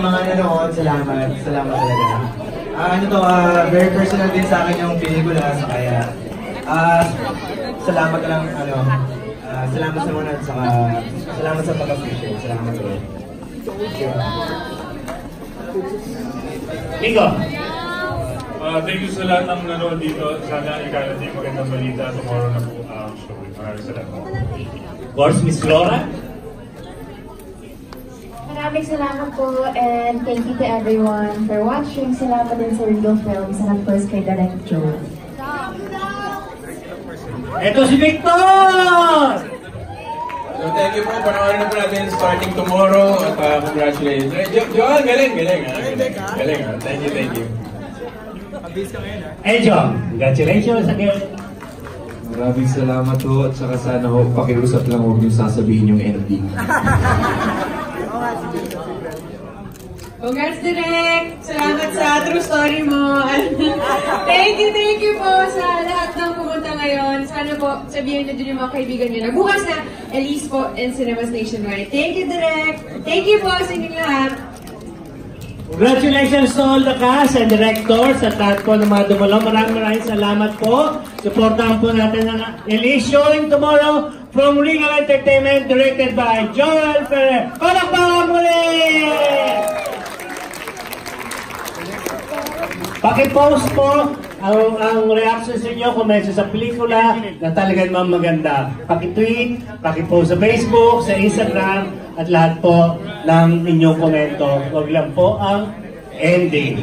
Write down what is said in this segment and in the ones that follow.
mga nanonood, salamat. Salamat talaga. Very personal din sa akin yung pelikula, so kaya salamat lang, salamat sa mga saka salamat sa pag-appreciate. Salamat ulit. Nico. Thank you sa lahat ng nanonood dito. Sana ikarating magandang balita tomorrow na po ang show. Maraming salamat. Of course, Miss Laura. Maraming salamat po and thank you to everyone for watching. Salamat din sa Regal Films and of course kay Direct Joe. Ito si Victor! So thank you po. Panoorin na po natin starting tomorrow at congratulations. Joel, galing. Galing. Thank you. John, congratulations again. Maraming salamat ho at saka sana ho pakiusap lang huwag niyong sasabihin yung ending. Congrats, Direk! Salamat sa true story mo. Thank you po sa lahat ng pumunta ngayon. Sana po sabihin na din yung mga kaibigan nyo na bukas na Elise po and Cinemas Nationwide. Thank you, Direk! Thank you po sa inyong lahat. Congratulations to all the cast and directors at lahat po ng mga dumulong. Maraming salamat po. Supportahan po natin ang Elise showing tomorrow from Regal Entertainment directed by Joel Ferrer. Palakpakan muli! Paki-post po ang reaction sa inyo kung may sa pelikula na talagang maganda. Paki-tweet, paki-post sa Facebook, sa Instagram, at lahat po ng inyong komento. Huwag lang po ang ending.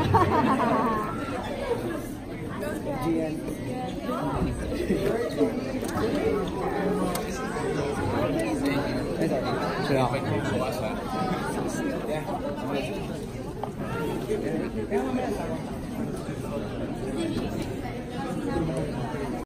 Yeah.